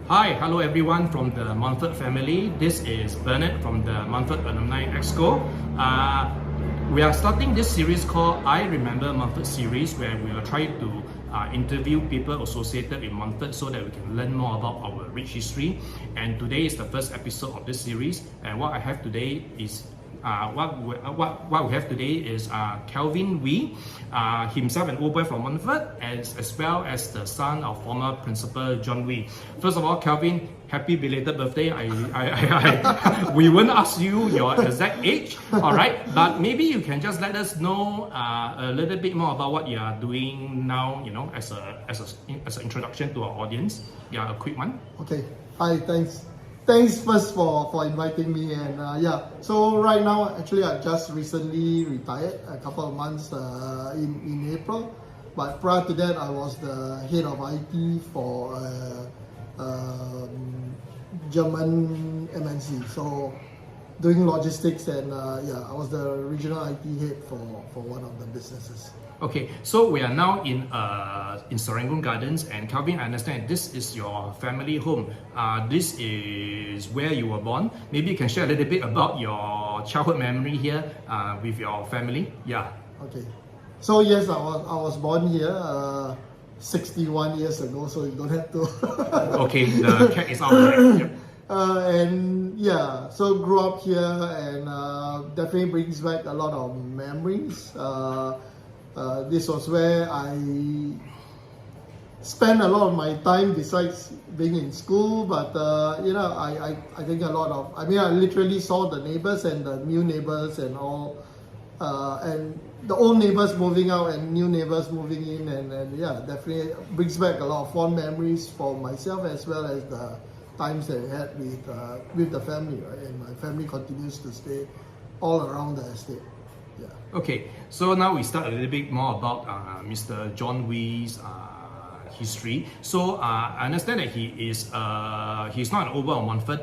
Hi, hello everyone from the Montfort family. This is Bernard from the Montfort Alumni Exco. We are starting this series called I Remember Montfort series, where we will try to interview people associated with Montfort so that we can learn more about our rich history. And today is the first episode of this series. And what I have today is what we have today is Kelvin Wee, himself an old boy from Montfort, as well as the son of former Principal John Wee. First of all, Kelvin, happy belated birthday. We won't ask you your exact age, all right? But maybe you can just let us know a little bit more about what you are doing now, you know, as an introduction to our audience. Yeah, a quick one. Okay. Hi, thanks. Thanks first for inviting me, and so right now actually I just recently retired a couple of months in April, but prior to that I was the head of IT for German MNC, so doing logistics, and I was the regional IT head for one of the businesses. Okay, so we are now in Serangoon Gardens, and Kelvin, I understand this is your family home. This is where you were born. Maybe you can share a little bit about your childhood memory here with your family. Yeah. Okay. So yes, I was born here 61 years ago, so you don't have to. Okay, the cat is out there. Yep. And yeah, so grew up here, and definitely brings back a lot of memories. This was where I spent a lot of my time besides being in school, but I think a lot of, I literally saw the neighbors and the new neighbors and all, and the old neighbors moving out and new neighbors moving in, and yeah, definitely brings back a lot of fond memories for myself as well as the times that I had with the family, right? And my family continues to stay all around the estate. Yeah. Okay, so now we start a little bit more about Mr. John Wee's history. So I understand that he's not an old boy of Montfort,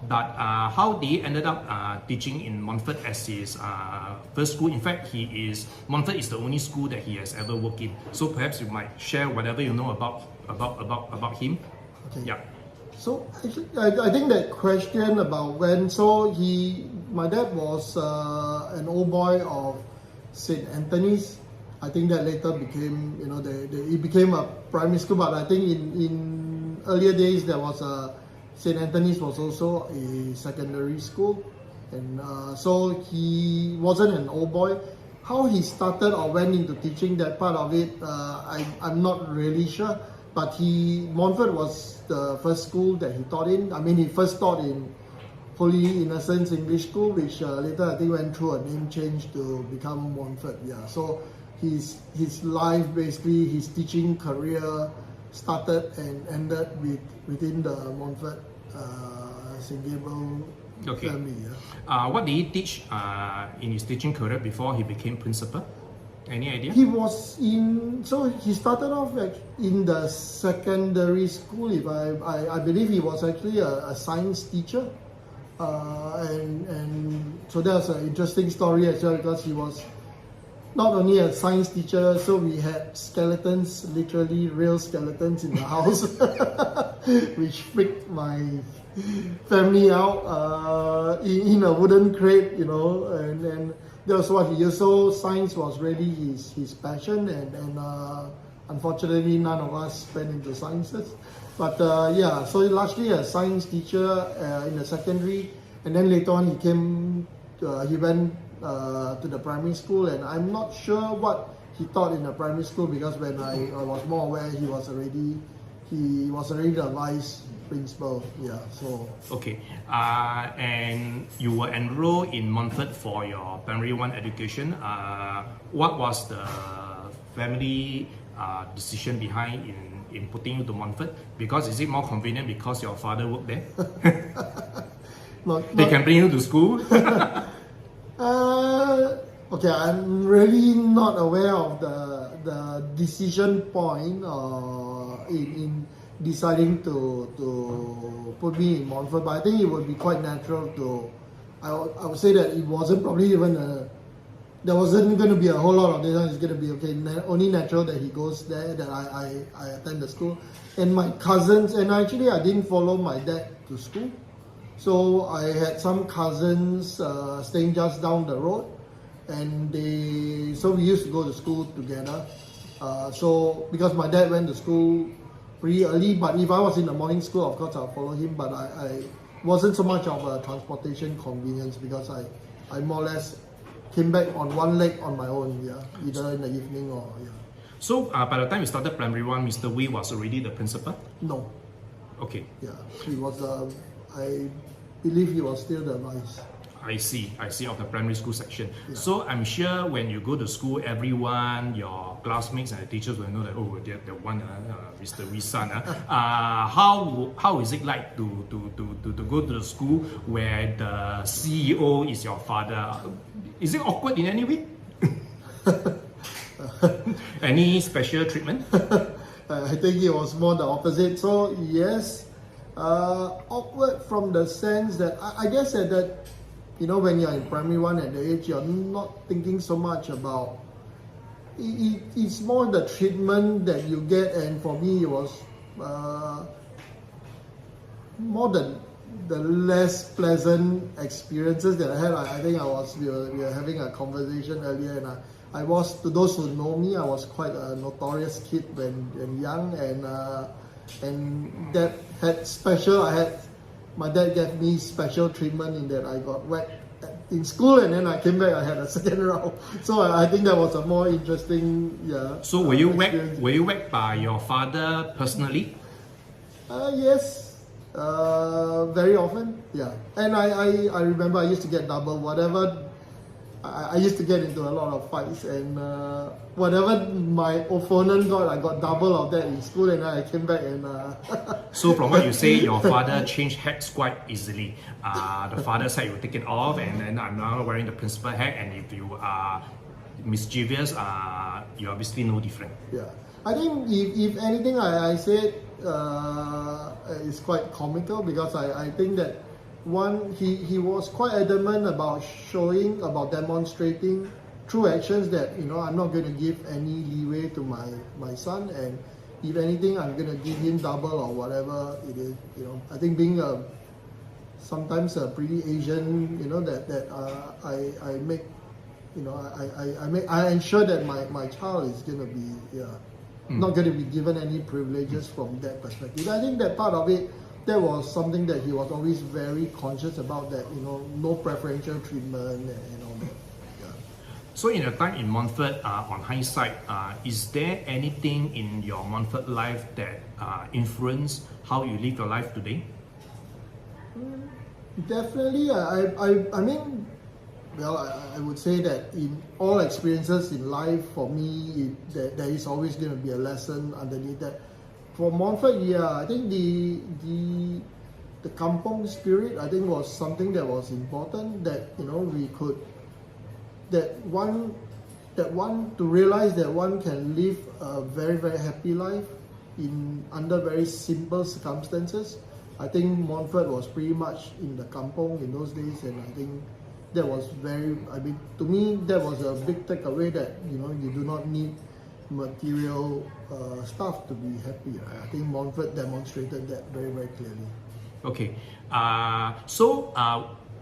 but how he ended up teaching in Montfort as his first school. In fact, Montfort is the only school that he has ever worked in. So perhaps you might share whatever you know about him. Okay. Yeah. So actually, I think that question about when, my dad was an old boy of St. Anthony's. I think that later became, it became a primary school, but I think in earlier days there was St. Anthony's was also a secondary school. And so he wasn't an old boy. How he started or went into teaching, that part of it, I'm not really sure. But Montfort was the first school that he taught in. He first taught in Holy Innocents English School, which later I think went through a name change to become Montfort. Yeah, so his life, basically his teaching career, started and ended within the Montfort 𝙍𝙬𝙀 family. Yeah. What did he teach in his teaching career before he became principal? Any idea? He started off in the secondary school. I believe he was actually a science teacher, and so that's an interesting story as well, because he was not only a science teacher, so we had skeletons, literally real skeletons in the house, which freaked my family out, in a wooden crate, and that was what he used. So science was really his passion, and unfortunately none of us went into sciences. But so largely a science teacher in the secondary, and then later on he went to the primary school, and I'm not sure what he taught in the primary school, because when I was more aware, he was already the vice principal. Yeah. So okay, and you were enrolled in Montfort for your primary 1 education. What was the family decision behind in putting you to Montfort? Because is it more convenient because your father worked there? They can bring you to school. Okay, I'm really not aware of the decision point in deciding to put me in Montfort, but I think it would be quite natural to. I would say that it wasn't probably even there wasn't going to be a whole lot of this. It's going to be okay. Only natural that he goes there, that I attend the school. And my cousins, and actually I didn't follow my dad to school. So I had some cousins staying just down the road, and so we used to go to school together. So because my dad went to school pretty early, but if I was in the morning school, of course I'll follow him. But I wasn't so much of a transportation convenience because I more or less came back on one leg on my own, either in the evening or So by the time you started primary 1, Mr. Wee was already the principal? No. Okay. Yeah, he was. I believe he was still the vice. I see, of the primary school section. Yeah. So I'm sure when you go to school, everyone, your classmates and the teachers will know that, oh, they're the one, Mr. Wee's son. How is it like to go to the school where the CEO is your father? Is it awkward in any way? Any special treatment? I think it was more the opposite. So yes, awkward from the sense that I guess that when you're in primary 1 at the age, you're not thinking so much about it's more the treatment that you get, and for me it was more the less pleasant experiences that I had. I think we were having a conversation earlier, and I was, to those who know me, I was quite a notorious kid when young, and that had my dad gave me special treatment in that I got whacked in school, and then I came back, I had a second round. So I think that was a more interesting, So were you whacked by your father personally? Yes, very often, And I remember I used to get double whatever. I used to get into a lot of fights, and whatever my opponent got, I got double of that in school, and I came back and... So from what you say, your father changed hats quite easily. The father's hat, you take it off, and then I'm now wearing the principal hat, and if you are mischievous, you're obviously no different. Yeah. I think if anything, I said it's quite comical, because I think that he was quite adamant about demonstrating through actions that I'm not going to give any leeway to my son, and if anything I'm going to give him double or whatever it is. I think being sometimes a pretty Asian, I ensure that my child is going to be not going to be given any privileges from that perspective. I think that part of it, that was something that he was always very conscious about, that no preferential treatment and all that. So in your time in Montfort, on hindsight, is there anything in your Montfort life that influenced how you live your life today? Definitely. I mean, I would say that in all experiences in life, for me, there is always going to be a lesson underneath that. For Montfort, I think the kampong spirit, I think, was something that was important, that we could, to realize that one can live a very, very happy life under very simple circumstances. I think Montfort was pretty much in the kampong in those days, and I think that was to me, that was a big takeaway, that you do not need material stuff to be happy. I think Montfort demonstrated that very, very clearly. Okay, so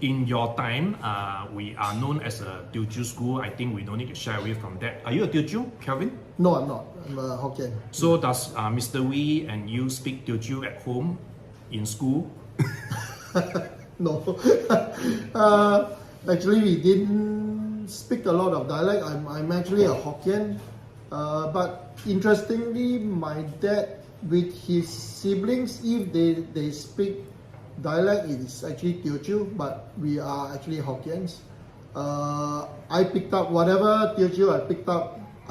in your time, we are known as a Teochew school. I think we don't need to shy away from that. Are you a Teochew, Kelvin? No, I'm not. I'm a Hokkien. So does Mr. Wee and you speak Teochew at home, in school? No. Actually, we didn't speak a lot of dialect. I'm actually a Hokkien. But interestingly, my dad, with his siblings, if they speak dialect, it is actually Teochew, but we are actually Hokkiens. I picked up whatever Teochew I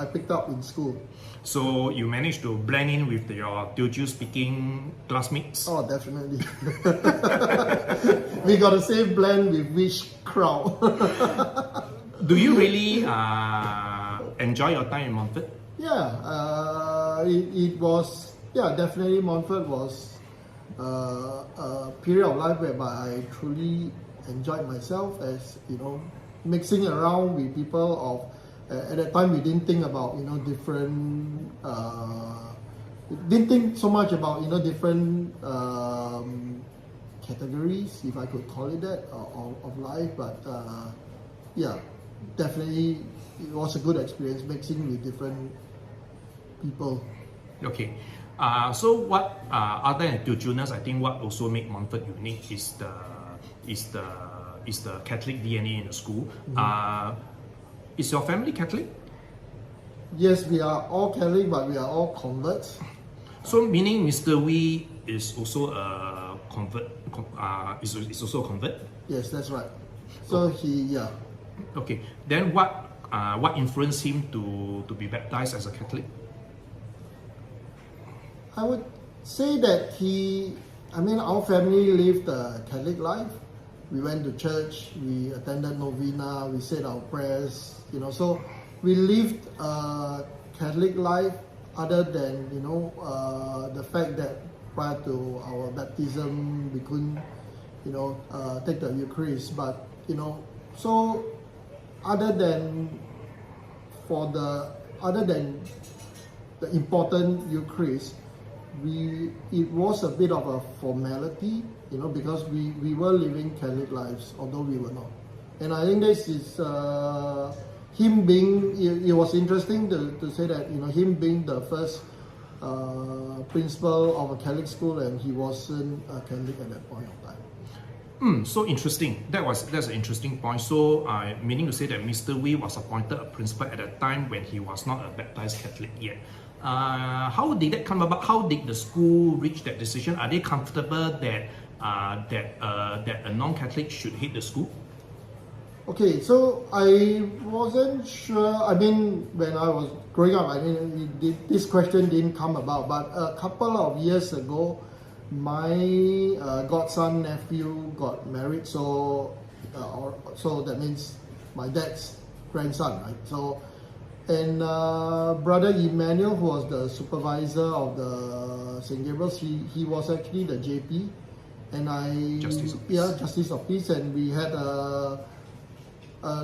picked up in school. So you managed to blend in with your Teochew speaking classmates? Oh, definitely. We got the same blend with which crowd. Do you really enjoy your time in Montfort? Yeah, it was, definitely Montfort was a period of life whereby I truly enjoyed myself, as mixing around with people of, at that time we didn't think about, different, didn't think so much about, different categories, if I could call it that, of life, but yeah, definitely it was a good experience mixing with different people. Okay. So what other than Teochewness, I think what also make Montfort unique is the Catholic DNA in the school. Is your family Catholic? Yes, we are all Catholic, but we are all converts. So meaning Mr. Wee is also a convert. Is also a convert. Yes, that's right. So yeah. Okay. Then what influenced him to be baptized as a Catholic? I would say that our family lived a Catholic life. We went to church, we attended novena, we said our prayers, so we lived a Catholic life other than, the fact that prior to our baptism, we couldn't, take the Eucharist. But, so other than the important Eucharist, it was a bit of a formality, because we were living Catholic lives, although we were not. And I think this is him being, it was interesting to say that, him being the first principal of a Catholic school, and he wasn't a Catholic at that point of time. So interesting. That's an interesting point. So, meaning to say that Mr. Wee was appointed a principal at a time when he was not a baptized Catholic yet. How did that come about? How did the school reach that decision? Are they comfortable that a non-Catholic should head the school? Okay, so I wasn't sure. I mean, when I was growing up, this question didn't come about. But a couple of years ago, my godson nephew got married. So that means my dad's grandson, right? So, and brother Emmanuel, who was the supervisor of the St. Gabriel's, he was actually the JP, and Justice of Peace, and we had a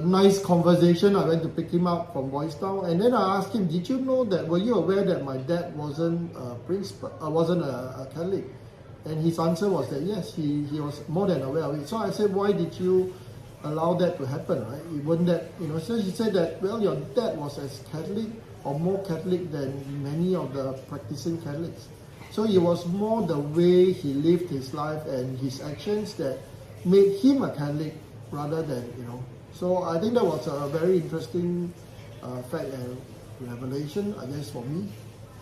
nice conversation. I went to pick him up from Boys Town, and then I asked him, "Did you know that? Were you aware that my dad wasn't a principal, wasn't a Catholic?" And his answer was that yes, he was more than aware of it. So I said, "Why did you allow that to happen, right? It wasn't that, So he said that, well, your dad was as Catholic or more Catholic than many of the practicing Catholics. So it was more the way he lived his life and his actions that made him a Catholic rather than, So I think that was a very interesting fact and revelation, I guess, for me.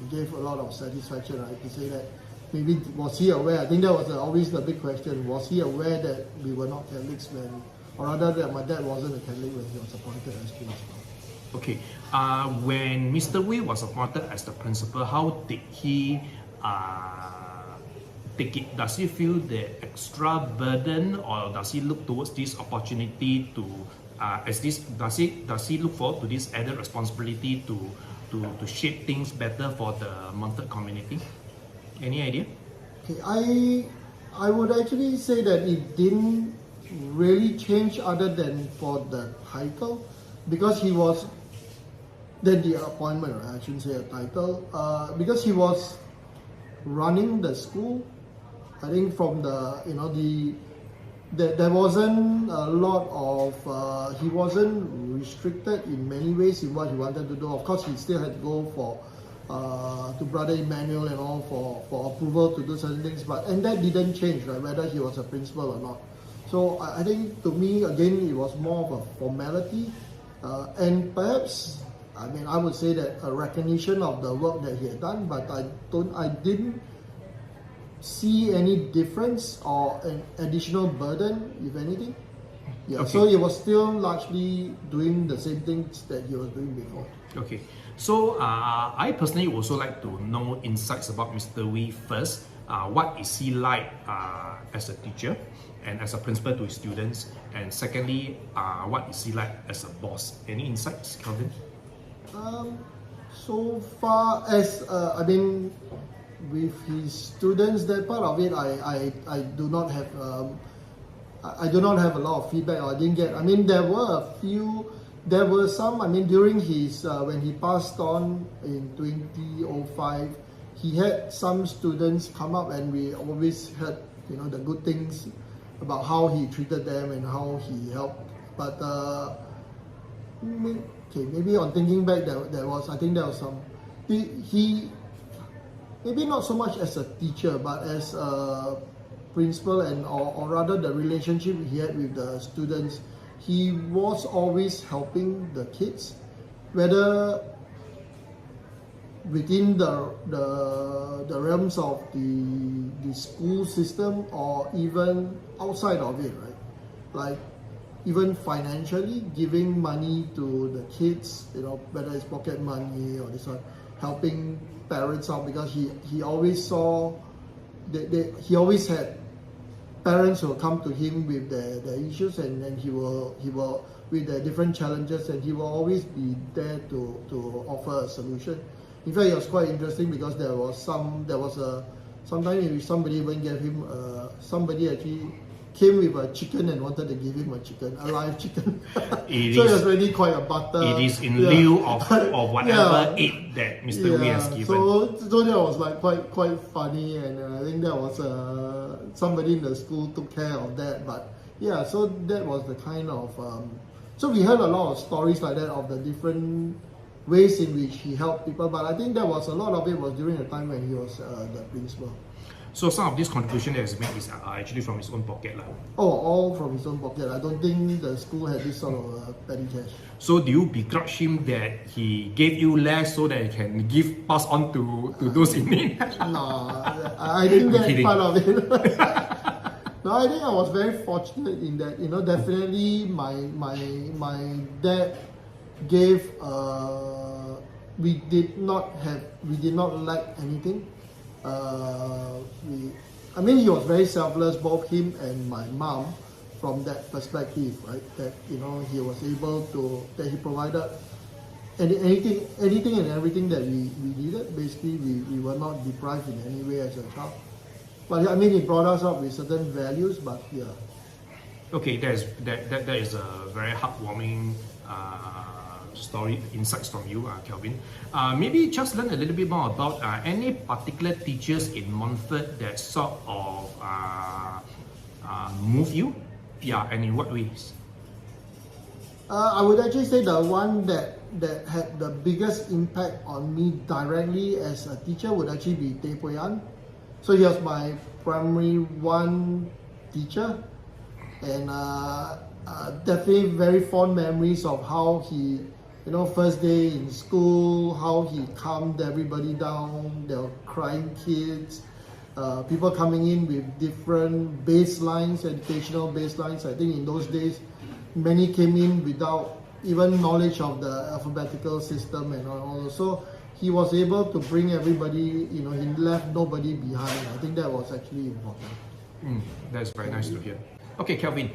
It gave a lot of satisfaction, right, to say that maybe was he aware? I think that was always the big question. Was he aware that we were not Catholics when, or rather that my dad wasn't a Catholic when he was appointed as principal? Okay. When Mr. Wee was appointed as the principal, how did he take it? Does he feel the extra burden, or does he look towards this opportunity to, does he look forward to this added responsibility to shape things better for the Montfort community? Any idea? Okay, I would actually say that it didn't really change other than for the title, because he was, then the appointment, right? I shouldn't say a title, because he was running the school. I think from the, there wasn't a lot of, he wasn't restricted in many ways in what he wanted to do. Of course, he still had to go for, to Brother Emmanuel and all for approval to do certain things, and that didn't change, right, whether he was a principal or not. So I think to me, again, it was more of a formality, and perhaps, I would say that a recognition of the work that he had done, but I didn't see any difference or an additional burden, if anything. Yeah, okay. So he was still largely doing the same things that he was doing before. Okay, so I personally also like to know insights about Mr. Wee first. What is he like as a teacher and as a principal to his students? And secondly, what is he like as a boss? Any insights, Kelvin? So far as, with his students, that part of it, I do not have I do not have a lot of feedback, or I didn't get. I mean, there were some. I mean, during his when he passed on in 2005, he had some students come up, and we always heard, the good things about how he treated them and how he helped. But maybe on thinking back, I think there was some. He maybe not so much as a teacher, but as a principal, or rather the relationship he had with the students, he was always helping the kids, whether within the realms of the school system or even outside of it, right? Like even financially, giving money to the kids, whether it's pocket money or this one, helping parents out, because he always saw he always had parents who will come to him with their issues, and then he will with their different challenges, and he will always be there to offer a solution. In fact, it was quite interesting because there was sometime in which somebody even gave him somebody actually came with a chicken and wanted to give him a chicken, a live chicken. It was really quite a butter. It is in lieu of whatever aid that Mr. Wee has given. So that was like quite funny, and I think that was somebody in the school took care of that. But yeah, so that was the kind of so we heard a lot of stories like that of the different ways in which he helped people. But I think that was a lot of it was during the time when he was the principal. So some of this contribution that he's made is actually from his own pocket. Oh, all from his own pocket. I don't think the school had this sort of petty cash. So do you begrudge him that he gave you less so that he can pass on to those in need? No, I think that's part of it. No, I think I was very fortunate in that, definitely my dad gave, we did not lack anything. He was very selfless, both him and my mom, from that perspective, right? That he was able to, that he provided anything and everything that we needed. Basically, we were not deprived in any way as a child. But he brought us up with certain values. But yeah. Okay, that is a very heartwarming story, insights from you, Kelvin. Maybe just learn a little bit more about any particular teachers in Montfort that sort of move you? Yeah, and in what ways? I would actually say the one that had the biggest impact on me directly as a teacher would actually be 𝙍𝙚𝙢𝙚𝙧. So he was my primary 1 teacher, and definitely very fond memories of how he, first day in school, how he calmed everybody down. There were crying kids, people coming in with different baselines, educational baselines. I think in those days, many came in without even knowledge of the alphabetical system and all. So he was able to bring everybody, he left nobody behind. I think that was actually important. That's very nice to hear. Okay, Kelvin,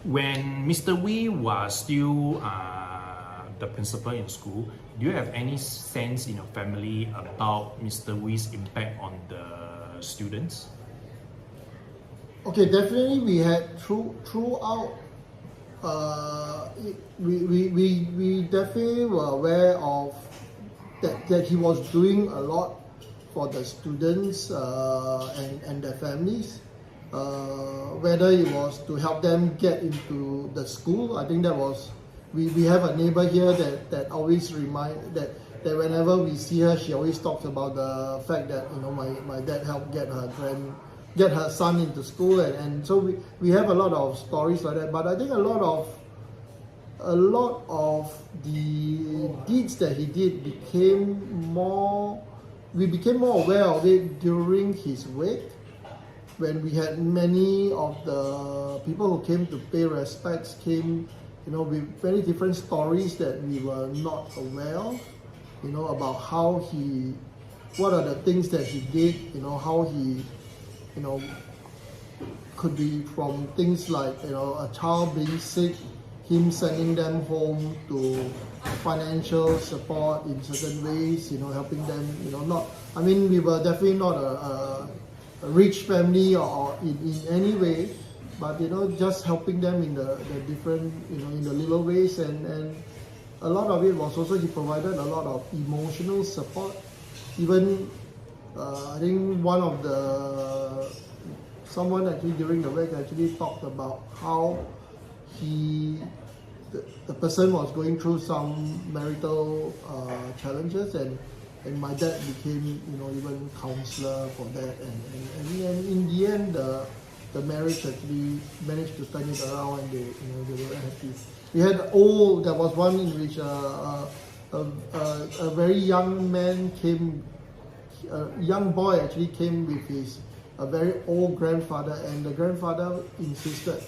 when Mr. Wee was still the principal in school, do you have any sense in your family about Mr. Wee's impact on the students? Okay, definitely we had throughout. We definitely were aware of that he was doing a lot for the students and their families. Whether it was to help them get into the school, I think that was. We have a neighbor here that always remind that whenever we see her, she always talks about the fact that my dad helped get her son into school, and so we have a lot of stories like that. But I think a lot of the deeds that he did we became more aware of it during his wake, when we had many of the people who came to pay respects came, with very different stories that we were not aware of, about what are the things that he did, how he, could be from things like, a child being sick, him sending them home to financial support in certain ways, helping them, we were definitely not a rich family or in any way, but just helping them in the different in the little ways, and a lot of it was also he provided a lot of emotional support. Even I think someone actually during the week actually talked about how the person was going through some marital challenges, and my dad became even counselor for that, and in the end the marriage actually managed to turn it around, and they were happy. There was one in which a very young man came, a young boy actually came with a very old grandfather, and the grandfather insisted,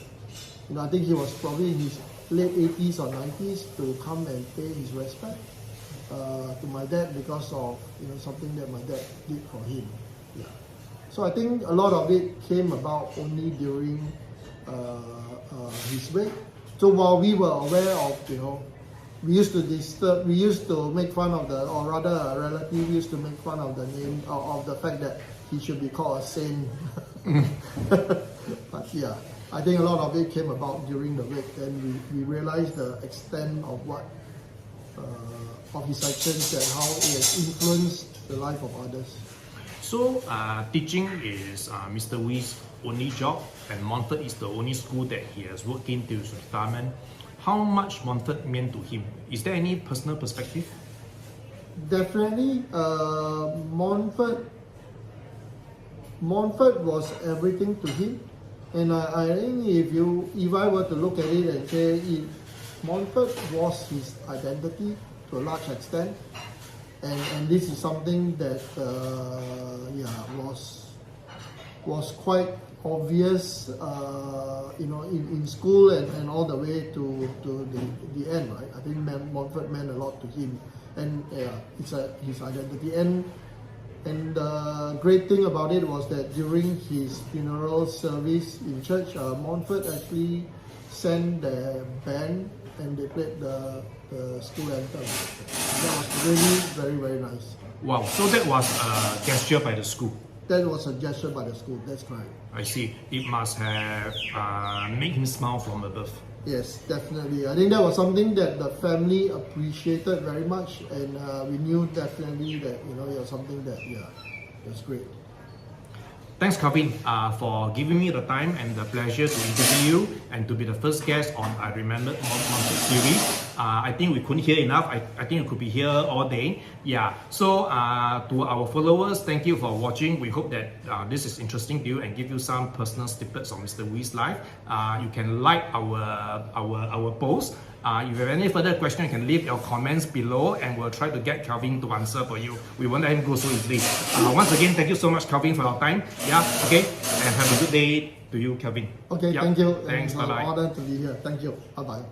I think he was probably in his late 80s or 90s, to come and pay his respect to my dad because of something that my dad did for him. Yeah. So I think a lot of it came about only during his wake. So while we were aware of, we used to make fun of or rather a relative used to make fun of the name, of the fact that he should be called a saint. But yeah, I think a lot of it came about during the wake, and we realized the extent of of his actions and how it has influenced the life of others. So teaching is Mr. Wee's only job, and Montfort is the only school that he has worked in till his retirement. How much Montfort meant to him? Is there any personal perspective? Definitely, Montfort was everything to him, and I think if I were to look at it and say Montfort was his identity to a large extent, and this is something that was quite obvious, in school and all the way to the end, right? I think Montfort meant a lot to him, and it's his identity. And the great thing about it was that during his funeral service in church, Montfort actually sent the band and they played the school anthem. That was really very, very nice. Wow, so that was a gesture by the school. That was a gesture by the school, that's right. I see. It must have made him smile from above. Yes, definitely. I think that was something that the family appreciated very much, and we knew definitely that it was something that was great. Thanks, Kelvin, for giving me the time and the pleasure to interview you and to be the first guest on I Remember Montfort series. I think we couldn't hear enough. I think we could be here all day. Yeah. So to our followers, thank you for watching. We hope that this is interesting to you and give you some personal snippets of Mr. Wee's life. You can like our post. If you have any further questions, you can leave your comments below, and we'll try to get Kelvin to answer for you. We won't let him go so easily. Once again, thank you so much, Kelvin, for your time. Yeah, okay, and have a good day to you, Kelvin. Okay, yep. Thank you. Thanks, bye-bye. It's an honor to be here. Thank you. Bye-bye.